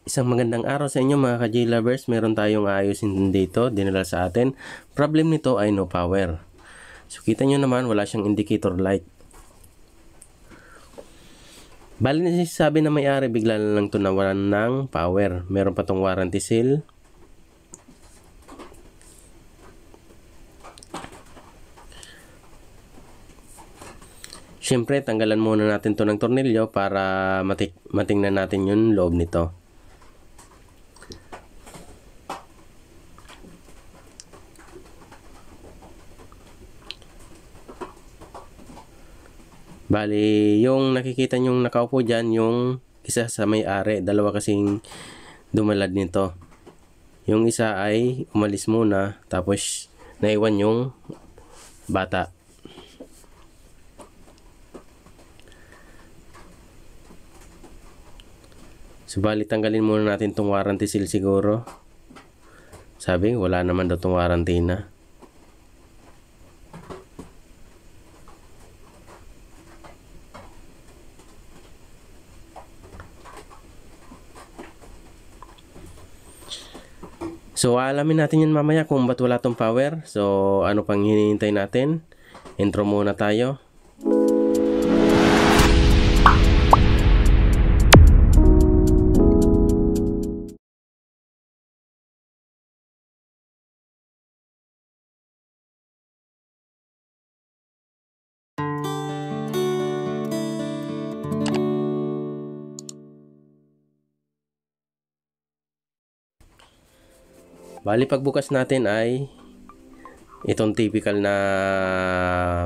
Isang magandang araw sa inyo mga ka-J-Lovers. Meron tayong aayusin dito, dinala sa atin. Problem nito ay no power. So kita nyo naman wala siyang indicator light. Bali na sabi na may-ari, bigla na lang ito nawalan ng power. Meron pa tong warranty seal. Siyempre, tanggalan muna natin to ng tornilyo para matingnan natin yung loob nito. Bali, yung nakikita nyong nakaupo dyan, yung isa sa may-ari. Dalawa kasing dumalad nito. Yung isa ay umalis muna, tapos naiwan yung bata. So, bali, tanggalin muna natin tong warranty seal siguro. Sabi, wala naman daw tong warranty na. So, alamin natin yan mamaya kung ba't wala tong power. So, ano pang hinihintay natin? Intro muna tayo. Bali, pagbukas natin ay itong typical na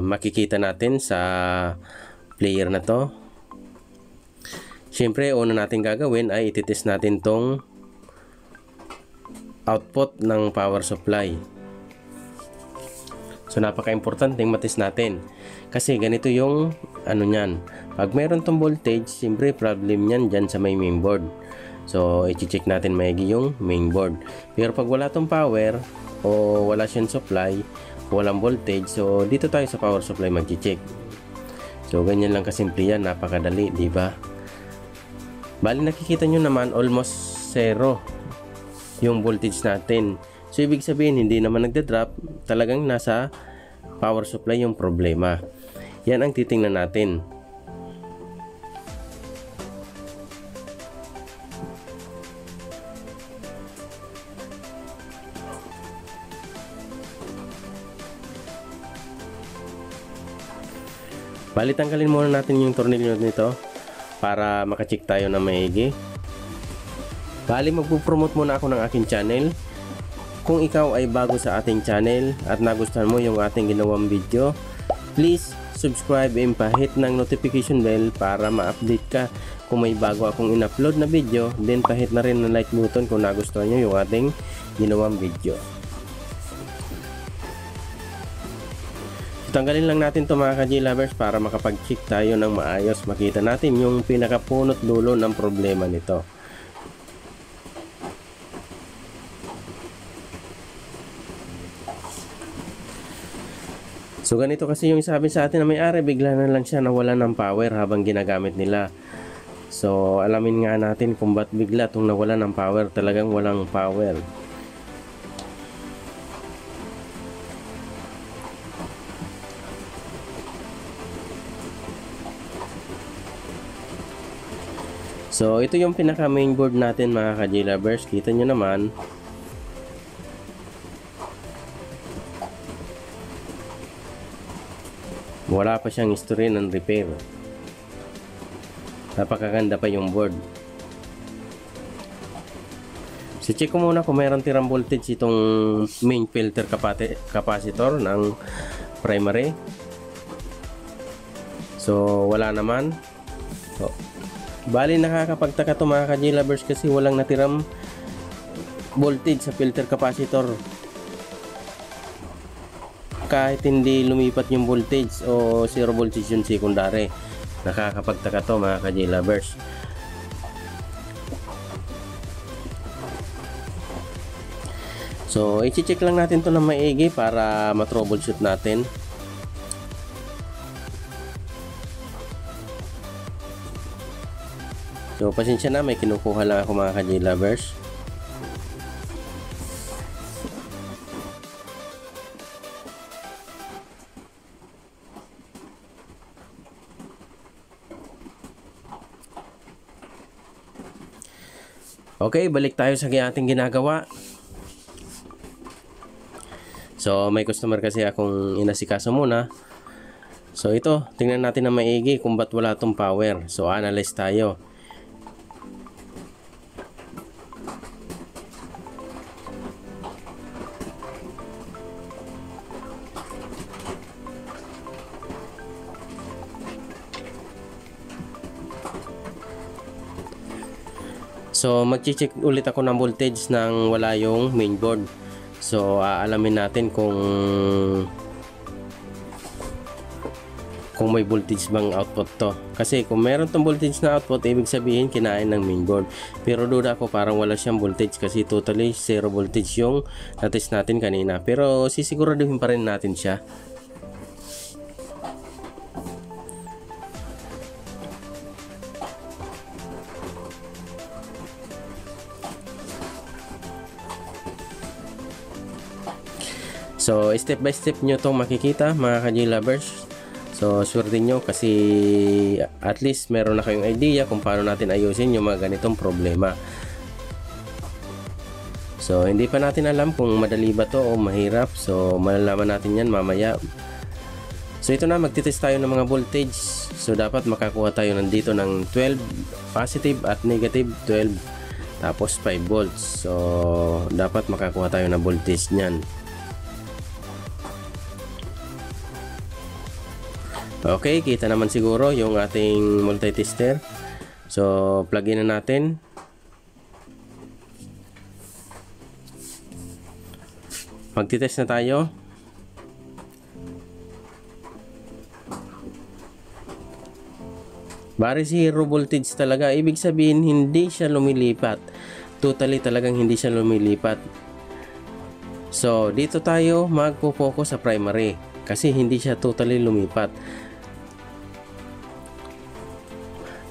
makikita natin sa player na to. Siyempre, una natin gagawin ay ititest natin tong output ng power supply. So, napaka-importante matest natin. Kasi ganito yung ano nyan. Pag meron tong voltage, siyempre problem nyan dyan sa may mainboard. So, i-check natin maigi yung mainboard. Pero pag wala tong power o wala siyang supply, walang voltage, so dito tayo sa power supply mag-check. So, ganyan lang kasimple yan, napakadali, di ba? Bali, nakikita nyo naman almost zero yung voltage natin. So, ibig sabihin hindi naman nagda-drop, talagang nasa power supply yung problema. Yan ang titingnan natin. Bali, tanggalin muna natin yung tornilyo nito para makacheck tayo na maigi. Bali, magpo-promote muna ako ng aking channel. Kung ikaw ay bago sa ating channel at nagustuhan mo yung ating ginawang video, please subscribe and pahit ng notification bell para ma-update ka kung may bago akong in-upload na video. Then pahit na rin ng like button kung nagustuhan nyo yung ating ginawang video. Tanggalin lang natin to mga ka-J-Lovers para makapag-check tayo ng maayos. Makita natin yung pinakapunot dulo ng problema nito. So, ganito kasi yung sabi sa atin na may-ari, bigla na lang siya nawalan ng power habang ginagamit nila. So, alamin nga natin kung ba't bigla itong nawalan ng power. Talagang walang power. So, ito yung pinaka mainboard natin mga ka-J-Lovers. Kita nyo naman. Wala pa siyang history ng repair. Napakaganda pa yung board. So, check ko muna kung mayroon tirang voltage itong main filter capacitor ng primary. So, wala naman. So, bali, nakakapagtaka to mga ka-J-Lovers kasi walang natiram voltage sa filter capacitor. Kahit hindi lumipat yung voltage o zero voltage yung secondary. Nakakapagtaka to mga ka-J-Lovers. So, i-check lang natin to na maigi para ma-troubleshoot natin. So pasensya na, may kinukuha lang ako mga ka-J lovers. Okay, balik tayo sa ating ginagawa. So, may customer kasi akong inasikaso muna. So, ito, tingnan natin na maigi kung ba't wala tong power. So, analyze tayo. So, mag-check ulit ako ng voltage nang wala yung mainboard. So, aalamin natin kung may voltage bang output to. Kasi kung meron tong voltage na output, ibig sabihin kinain ng mainboard. Pero duda ako parang wala siyang voltage kasi totally zero voltage yung na-test natin kanina. Pero sisiguraduhin pa rin natin siya. So, step by step nyo itong makikita mga ka-J lovers. So, swerte nyo kasi at least meron na kayong idea kung paano natin ayusin yung mga ganitong problema. So, hindi pa natin alam kung madali ba to o mahirap. So, malalaman natin yan mamaya. So, ito na, magtitest tayo ng mga voltage. So, dapat makakuha tayo nandito ng 12 positive at negative 12. Tapos 5 volts. So, dapat makakuha tayo ng voltage nyan. Okay, kita naman siguro yung ating multitester. So, plug in na natin. Magtitest na tayo. Bari zero voltage talaga. Ibig sabihin, hindi siya lumilipat. Totally talagang hindi siya lumilipat. So, dito tayo magpo-focus sa primary. Kasi hindi siya totally lumipat.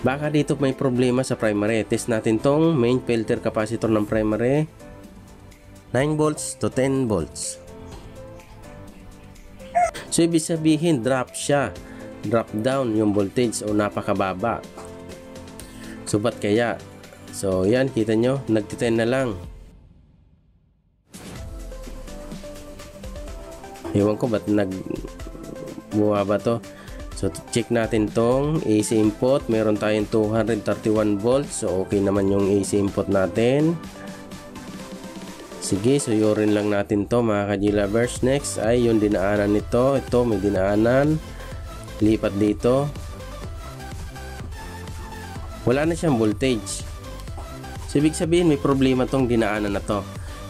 Baka dito may problema sa primary. Test natin tong main filter capacitor ng primary. 9 volts to 10 volts. So, ibig sabihin, drop siya. Drop down yung voltage o napakababa. So, ba't kaya? So, yan, kita nyo, nagti-10 na lang. Ewan ko ba't nagbuwaba to. So, check natin tong AC input. Meron tayong 231 volts. So, okay naman yung AC input natin. Sige, suyurin lang natin to mga ka-J lovers. Next ay yung dinaanan nito. Ito, may dinaanan. Lipat dito. Wala na siyang voltage. So, ibig sabihin may problema tong dinaanan na to.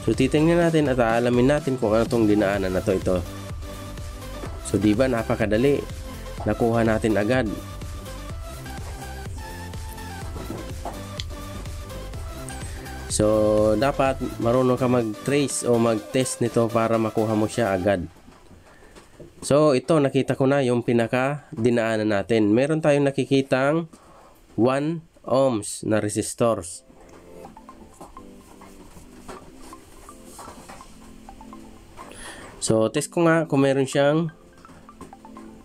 So, titingnan natin at aalamin natin kung ano tong dinaanan na to. Ito. So, diba napakadali. Nakuha natin agad. So, dapat marunong ka mag-trace o mag-test nito para makuha mo siya agad. So, ito nakita ko na yung pinaka dinaanan natin. Meron tayong nakikitang 1 ohms na resistors. So, test ko nga kung meron siyang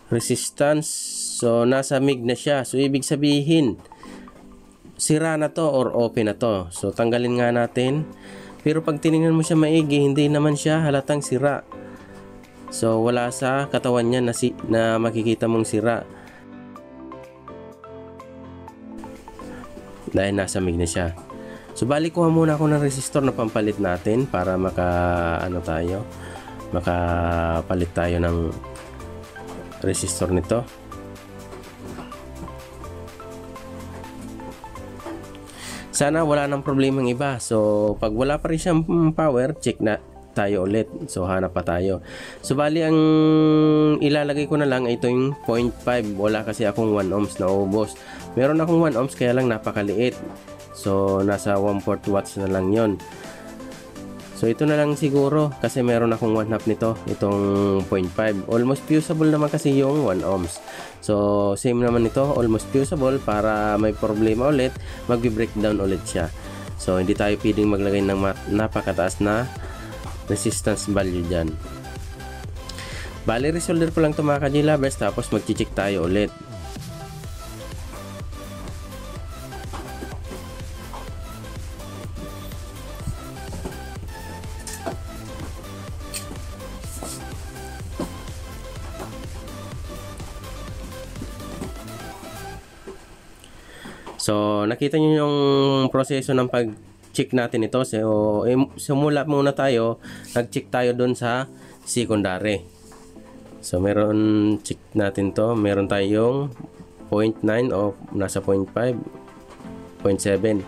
resistance. So, nasa mig na siya. So, ibig sabihin, sira na to or open na to. So, tanggalin nga natin. Pero pag tinignan mo siya maigi, hindi naman siya halatang sira. So, wala sa katawan niya na makikita mong sira. Dahil nasa mig na siya. So, balik kuha muna ako ng resistor na pampalit natin para makapalit tayo ng resistor nito. Sana wala nang problemang iba. So, pag wala pa rin siyang power, check na tayo ulit. So, hanap pa tayo. So, bali ang ilalagay ko na lang ito yung 0.5. Wala kasi akong 1 ohms na ubos. Meron akong 1 ohms kaya lang napakaliit. So, nasa 1/4 watts na lang yon. So ito na lang siguro kasi meron akong 1/2 nito, itong 0.5. Almost fusible naman kasi yung 1 ohms. So same naman ito, almost fusible, para may problema ulit, magbi-breakdown ulit siya. So hindi tayo pwedeng maglagay ng napakataas na resistance value dyan. Bali, resolder ko lang ito mga ka-J-Lovers, tapos mag-check tayo ulit. So, nakita nyo yung proseso ng pag-check natin ito. So, simula muna tayo, nag-check tayo doon sa secondary. So, meron, check natin to. Meron tayong 0.9 o nasa 0.5, 0.7.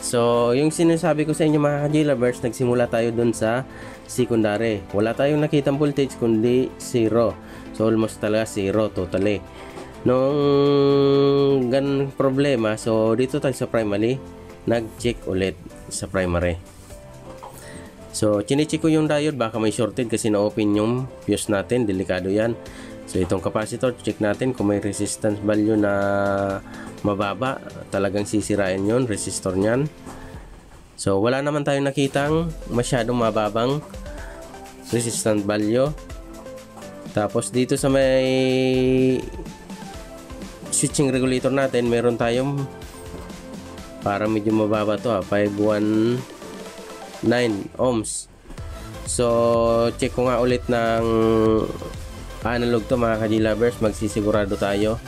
So, yung sinasabi ko sa inyo mga ka-J-Lovers, nagsimula tayo doon sa secondary. Wala tayong nakitang voltage kundi 0. So, almost talaga 0 totally. Nung ganun problema, so dito tayo sa primary, nag-check ulit sa primary. So chine-check ko yung diode, baka may shorted kasi na-open yung fuse natin, delikado yan. So itong capacitor, check natin kung may resistance value na mababa, talagang sisirain yun, resistor nyan. So wala naman tayong nakitang masyadong mababang resistance value. Tapos dito sa may switching regulator natin, meron tayong para medyo mababa to, 519 ohms. So check ko nga ulit ng analog to mga ka-J-Lovers, magsisigurado tayo.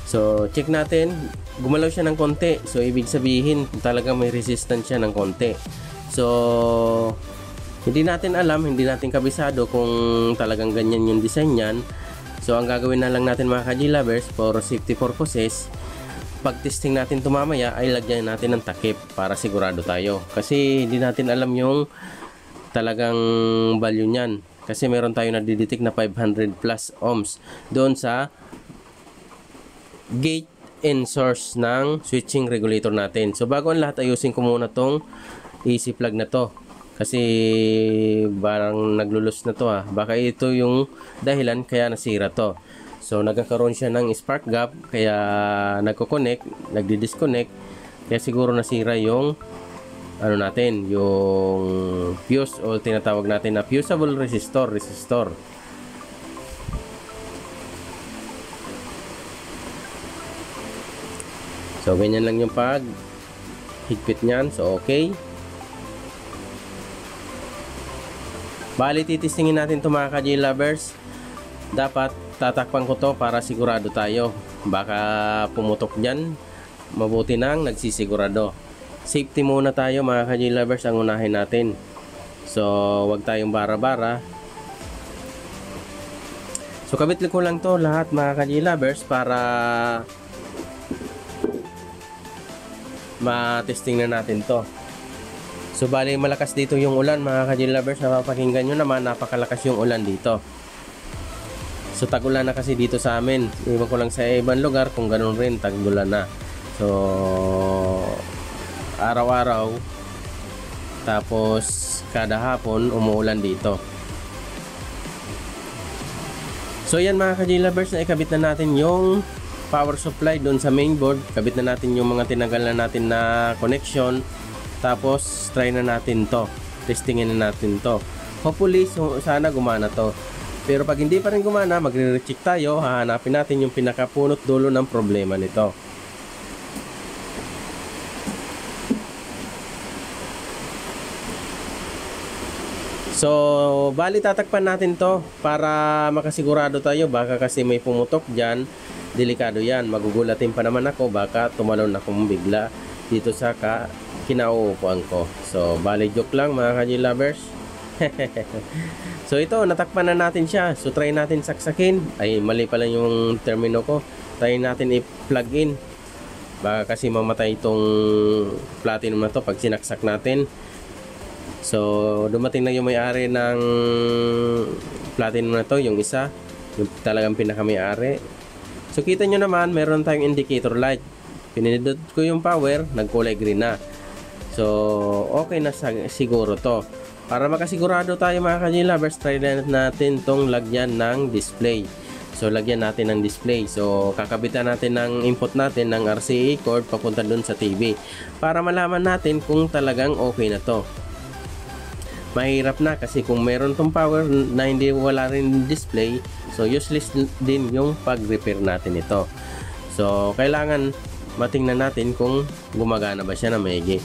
So check natin, gumalaw siya ng konti, so ibig sabihin talagang may resistance siya ng konti. So hindi natin alam, hindi natin kabisado kung talagang ganyan yung design niyan. So ang gagawin na lang natin mga ka-J-Lovers, for safety purposes, pag testing natin ito mamaya ay lagyan natin ng takip para sigurado tayo. Kasi hindi natin alam yung talagang value niyan. Kasi meron tayo nadidetect na 500 plus ohms doon sa gate and source ng switching regulator natin. So bago ang lahat, ayusin ko muna tong AC plug na to. Kasi parang naglulus na to baka ito yung dahilan kaya nasira to. So nagkakaroon siya ng spark gap, kaya nagko-connect, nagdi-disconnect, kaya siguro nasira yung ano natin, yung fuse o tinatawag natin na fusible resistor. So ganyan lang yung pag higpit niyan. So okay. Bali, titistingin natin ito mga ka-J-Lovers. Dapat tatakpan ko to para sigurado tayo. Baka pumutok dyan. Mabuti nang nagsisigurado. Safety muna tayo mga ka-J-Lovers, ang unahin natin. So wag tayong bara-bara. So kabit ko lang to lahat mga ka-J-Lovers para ma-testing na natin to. So bali, malakas dito yung ulan mga ka-J-Lovers, napapakinggan nyo naman, napakalakas yung ulan dito. So tag-ulan na kasi dito sa amin. Iwan ko lang sa ibang lugar kung ganun rin, tag-ulan na. So araw-araw, tapos kada hapon umuulan dito. So yan mga ka-J-Lovers, na ikabit na natin yung power supply doon sa mainboard. Kabit na natin yung mga tinanggal na natin na connection. Tapos try na natin to, testingin na natin to. Hopefully sana gumana to. Pero pag hindi pa rin gumana, magre-recheck tayo, hahanapin natin yung pinakapunot dulo ng problema nito. So bali, tatakpan natin to para makasigurado tayo. Baka kasi may pumutok dyan, delikado yan, magugulatin pa naman ako, baka tumalon akong bigla dito sa kinauupuan ko. So bali, joke lang mga ka-J-Lovers. So ito, natakpan na natin siya. So try natin saksakin. Ay, mali pala yung termino ko. Try natin i-plug in. Baka kasi mamatay itong platinum na to pag sinaksak natin. So dumating na yung may-ari ng platinum na to, yung isa, yung talagang pinaka-may-ari. So kita nyo naman, meron tayong indicator light. Pinindot ko yung power, nagkulay green na. So, okay na siguro to. Para makasigurado tayo mga ka-G-Lovers, try natin tong lagyan ng display. So, lagyan natin ng display. So, kakabitan natin ng input natin ng RCA cord papunta dun sa TV. Para malaman natin kung talagang okay na to. Mahirap na kasi kung meron tong power na hindi wala rin display, so useless din yung pag-repair natin ito. So, kailangan matingnan natin kung gumagana ba siya na maigi.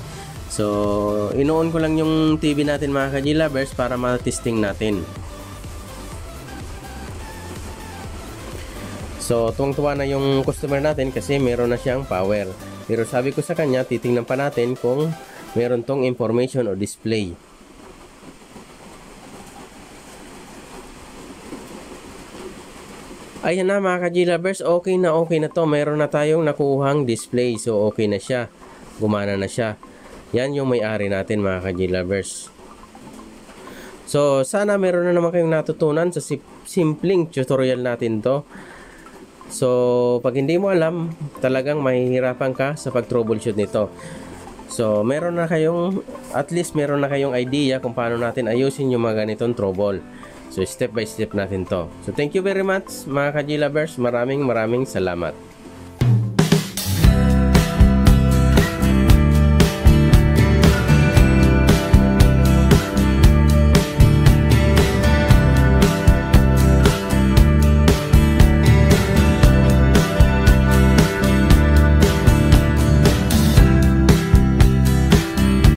So, inoon ko lang yung TV natin mga ka-G-Lovers para ma-testing natin. So, tuwang-tuwa na yung customer natin kasi meron na siyang power. Pero sabi ko sa kanya, titingnan pa natin kung meron tong information o display. Ayan na mga ka-G-Lovers, okay na to. Meron na tayong nakuhang display. So, okay na siya. Gumana na siya. Yan yung may-ari natin mga ka-G-Lovers. So, sana meron na naman kayong natutunan sa simpleng tutorial natin to. So, pag hindi mo alam, talagang mahihirapan ka sa pag-troubleshoot nito. So, at least meron na kayong idea kung paano natin ayusin yung mga ganitong trouble. So, step by step natin to. So, thank you very much mga ka-G-Lovers. Maraming salamat.